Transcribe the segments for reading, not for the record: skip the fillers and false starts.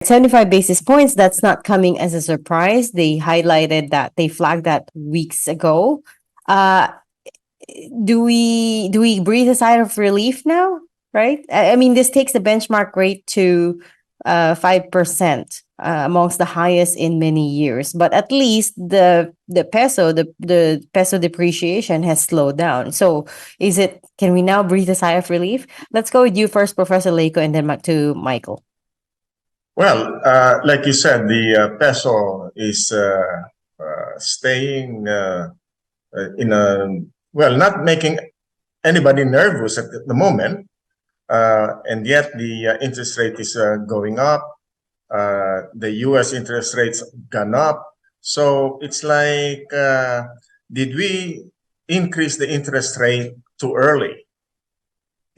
75 basis points, that's not coming as a surprise. They highlighted that, they flagged that weeks ago. Uh, do we breathe a sigh of relief now? Right? I mean, this takes the benchmark rate to 5%, amongst the highest in many years. But at least the peso depreciation has slowed down. So can we now breathe a sigh of relief? Let's go with you first, Professor Leyco, and then back to Michael. Well, like you said, the peso is staying not making anybody nervous at the moment, and yet the interest rate is going up. The U.S. interest rates gone up. So it's like, did we increase the interest rate too early?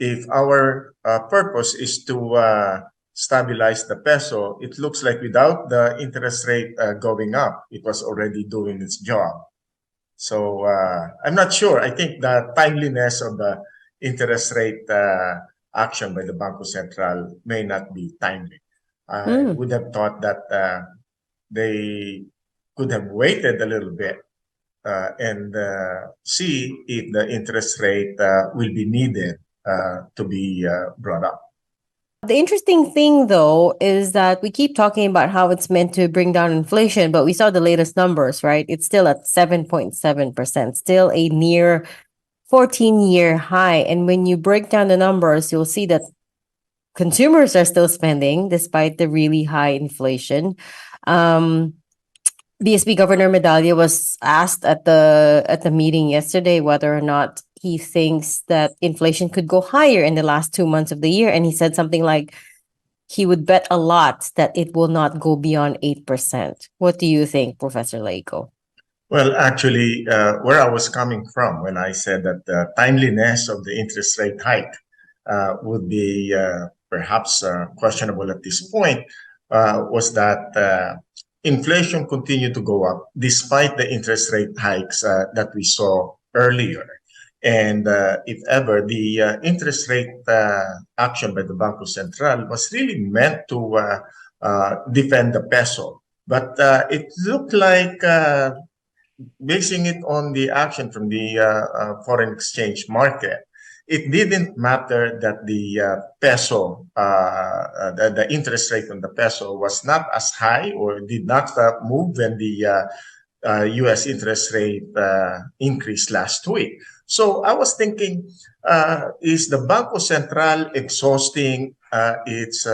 If our purpose is to stabilize the peso, it looks like without the interest rate going up, it was already doing its job. So I'm not sure. I think the timeliness of the interest rate action by the Bangko Sentral may not be timely. I would have thought that they could have waited a little bit and see if the interest rate will be needed to be brought up. The interesting thing, though, is that we keep talking about how it's meant to bring down inflation, but we saw the latest numbers, right? It's still at 7.7%, still a near 14-year high. And when you break down the numbers, you'll see that consumers are still spending despite the really high inflation. BSP Governor Medalla was asked at the meeting yesterday whether or not he thinks that inflation could go higher in the last 2 months of the year, and he said something like he would bet a lot that it will not go beyond 8%. What do you think, Professor Leyco? Well, actually, where I was coming from when I said that the timeliness of the interest rate hike would be perhaps questionable at this point was that inflation continued to go up despite the interest rate hikes that we saw earlier. And if ever, the interest rate action by the Bangko Sentral was really meant to defend the peso. But it looked like basing it on the action from the foreign exchange market, it didn't matter that the peso, the interest rate on the peso was not as high or did not move when the U.S. interest rate increased last week. So I was thinking, is the Bangko Sentral exhausting its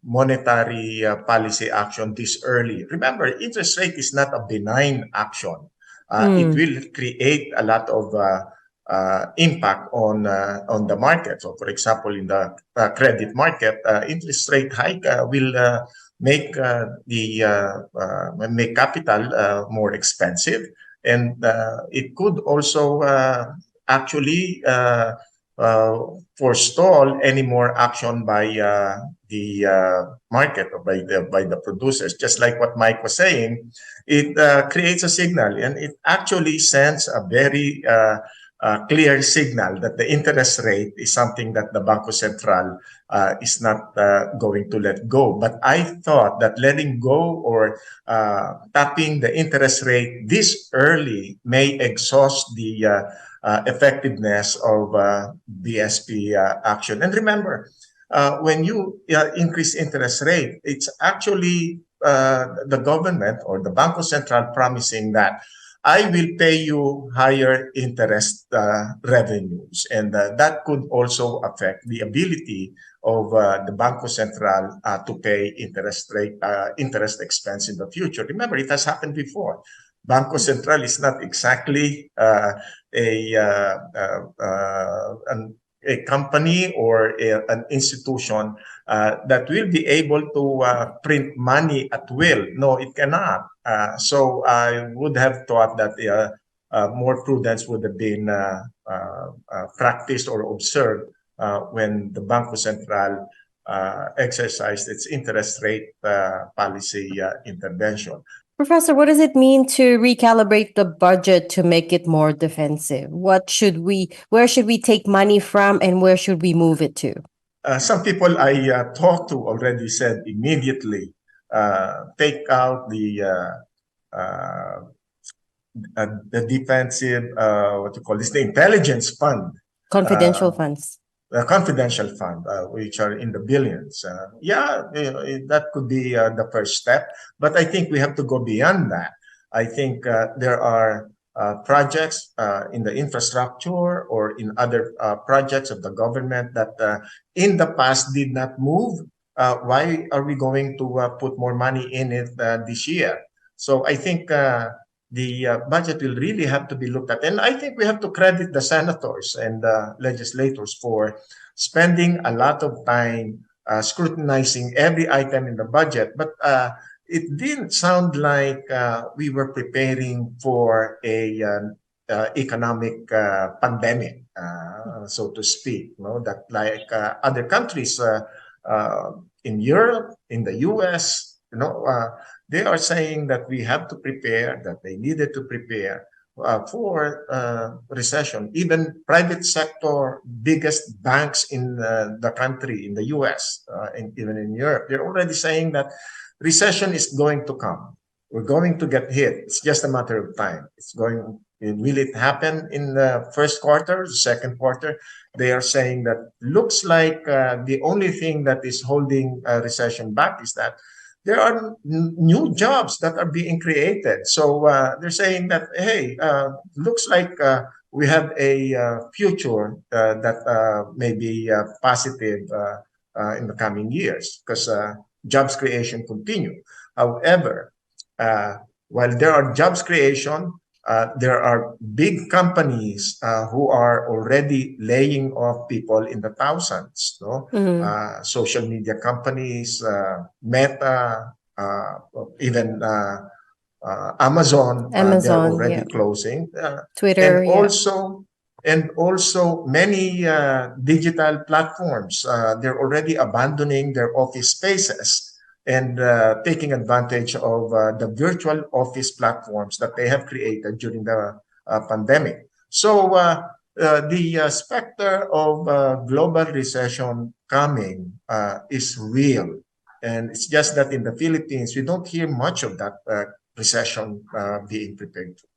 monetary policy action this early? Remember, interest rate is not a benign action. It will create a lot of impact on the market. So, for example, in the credit market, interest rate hike will make make capital more expensive, and it could also actually forestall any more action by the market or by the producers. Just like what Mike was saying, it creates a signal, and it actually sends a very clear signal that the interest rate is something that the Bangko Sentral is not going to let go. But I thought that letting go or tapping the interest rate this early may exhaust the effectiveness of BSP action. And remember, when you increase interest rate, it's actually the government or the Bangko Sentral promising that I will pay you higher interest revenues, and that could also affect the ability of the Bangko Sentral to pay interest expense in the future. Remember, it has happened before. Bangko Sentral is not exactly a company or an institution that will be able to print money at will. No, it cannot. So I would have thought that more prudence would have been practiced or observed when the Bangko Sentral exercised its interest rate policy intervention. Professor, what does it mean to recalibrate the budget to make it more defensive? Where should we take money from, and where should we move it to? some people I talked to already said immediately take out the defensive, what you call this, the intelligence fund, Confidential funds. the confidential fund, which are in the billions. Yeah, that could be the first step, but I think we have to go beyond that. I think there are projects in the infrastructure or in other projects of the government that in the past did not move. Why are we going to put more money in it this year? So I think the budget will really have to be looked at. And I think we have to credit the senators and legislators for spending a lot of time scrutinizing every item in the budget. But it didn't sound like we were preparing for a economic pandemic, so to speak. That like other countries in Europe, in the U.S., they are saying that we have to prepare, that they needed to prepare for recession. Even private sector, biggest banks in the country, in the US, and even in Europe, they're already saying that recession is going to come. We're going to get hit. It's just a matter of time. Will it happen in the first quarter, second quarter? They are saying that looks like the only thing that is holding recession back is that there are new jobs that are being created. So they're saying that, hey, looks like we have a future that may be positive in the coming years because jobs creation continue. However, while there are jobs creation, there are big companies who are already laying off people in the thousands. Social media companies, Meta, even Amazon, they're already closing. Twitter, and also many digital platforms, they're already abandoning their office spaces and taking advantage of the virtual office platforms that they have created during the pandemic. So the specter of global recession coming is real. And it's just that in the Philippines, we don't hear much of that recession being prepared for.